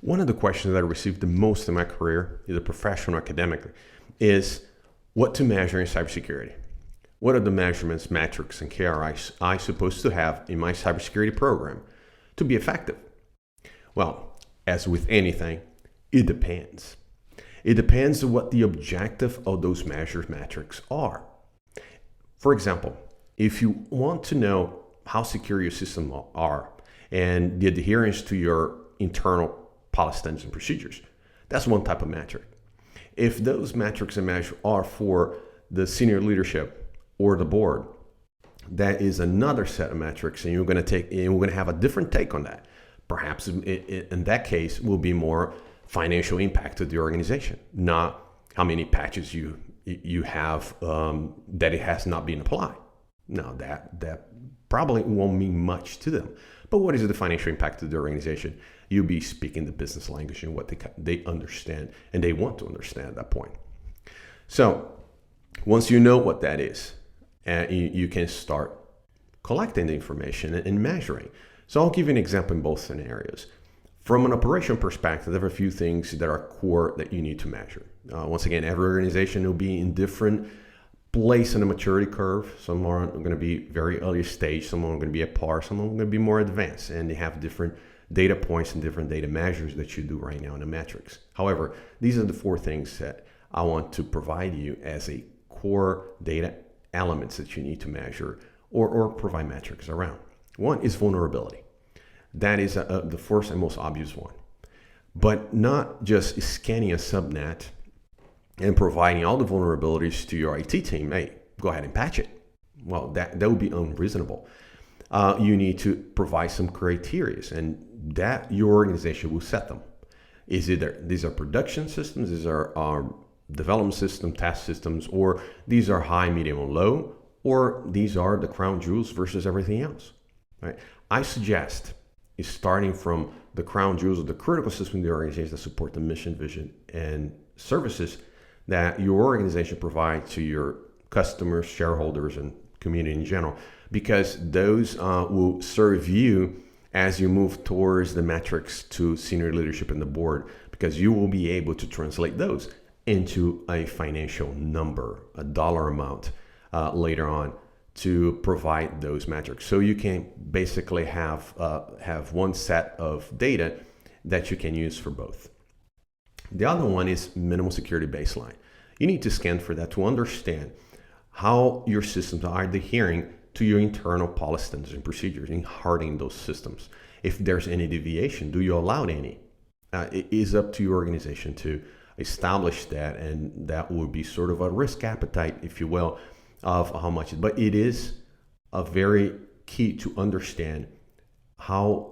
One of the questions that I received the most in my career, either professional or academically, is what to measure in cybersecurity. What are the measurements, metrics, and KRIs I'm supposed to have in my cybersecurity program to be effective? Well, as with anything, it depends. It depends on what the objective of those measures metrics are. For example, if you want to know how secure your systems are and the adherence to your internal policy, standards, and procedures, that's one type of metric. If those metrics and measures are for the senior leadership or the board, that is another set of metrics, and we're going to have a different take on that. Perhaps in that case will be more financial impact to the organization, not how many patches you have that it has not been applied. Now that probably won't mean much to them. But what is the financial impact to the organization? You'll be speaking the business language and what they understand and they want to understand at that point. So once you know what that is, you can start collecting the information and measuring. So I'll give you an example in both scenarios. From an operation perspective, there are a few things that are core that you need to measure. Once again, every organization will be in different place in the maturity curve. Some are going to be very early stage, some are going to be at par, some are going to be more advanced, and they have different data points and different data measures that you do right now in the metrics. However, these are the 4 things that I want to provide you as a core data elements that you need to measure or provide metrics around. One is vulnerability. That is the first and most obvious one. But not just scanning a subnet and providing all the vulnerabilities to your IT team. Hey, go ahead and patch it. Well, that would be unreasonable. You need to provide some criteria, and that your organization will set them. Is either these are production systems, these are development system, test systems, or these are high, medium, or low, or these are the crown jewels versus everything else. Right? I suggest is starting from the crown jewels of the critical system of the organization that support the mission, vision, and services that your organization provides to your customers, shareholders, and community in general, because those will serve you as you move towards the metrics to senior leadership and the board, because you will be able to translate those into a financial number, a dollar amount later on to provide those metrics. So you can basically have one set of data that you can use for both. The other one is minimal security baseline. You need to scan for that to understand how your systems are adhering to your internal policy, standards, and procedures in hardening those systems. If there's any deviation, do you allow any? It is up to your organization to establish that, and that would be sort of a risk appetite, if you will, of how much. But it is a very key to understand how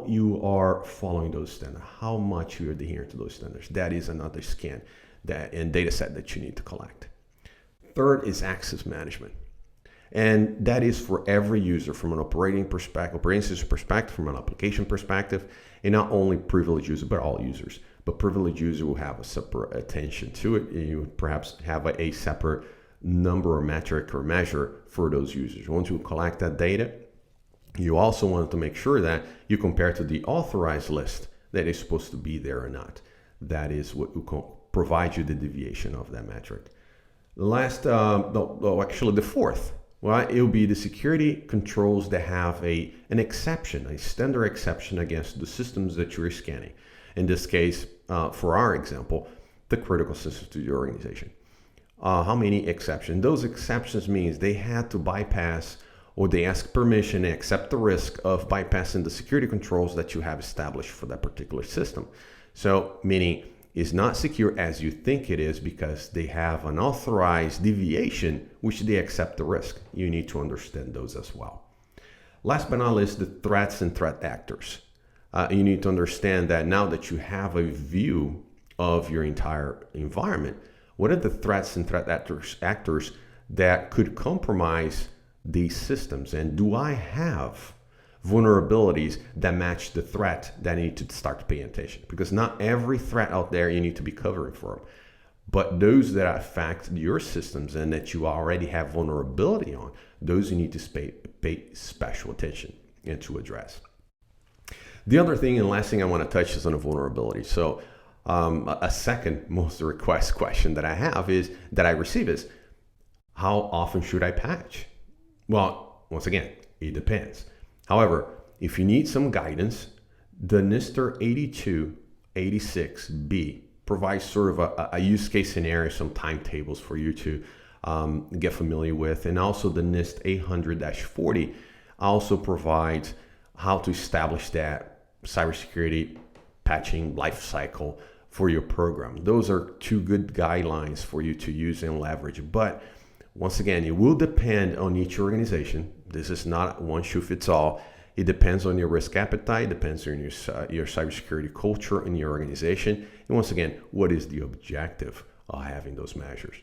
you are following those standards, how much you are adhering to those standards. That is another scan and data set that you need to collect. Third is access management. And that is for every user from an operating system perspective, from an application perspective, and not only privileged users, but all users. But privileged user will have a separate attention to it. And you perhaps have a separate number or metric or measure for those users. Once you collect that data, you also want to make sure that you compare to the authorized list that is supposed to be there or not. That is what will provide you the deviation of that metric. The last, actually the fourth, well, it will be the security controls that have an exception, a standard exception against the systems that you're scanning. In this case, for our example, the critical systems to your organization. How many exceptions? Those exceptions means they had to bypass, or they ask permission and accept the risk of bypassing the security controls that you have established for that particular system. So meaning it's not secure as you think it is because they have an authorized deviation, which they accept the risk. You need to understand those as well. Last but not least, the threats and threat actors. You need to understand that now that you have a view of your entire environment, what are the threats and threat actors that could compromise these systems? And do I have vulnerabilities that match the threat that I need to start paying attention? Because not every threat out there you need to be covering for, but those that affect your systems and that you already have vulnerability on, those you need to pay special attention and to address. The other thing and last thing I want to touch is on a vulnerability. So a second most request question that I receive is, how often should I patch? Well, once again, it depends. However, if you need some guidance, the NISTIR 8286B provides sort of a use case scenario, some timetables for you to get familiar with. And also the NIST 800-40 also provides how to establish that cybersecurity patching life cycle for your program. Those are two good guidelines for you to use and leverage. But once again, it will depend on each organization. This is not one shoe fits all. It depends on your risk appetite, depends on your cybersecurity culture in your organization. And once again, what is the objective of having those measures?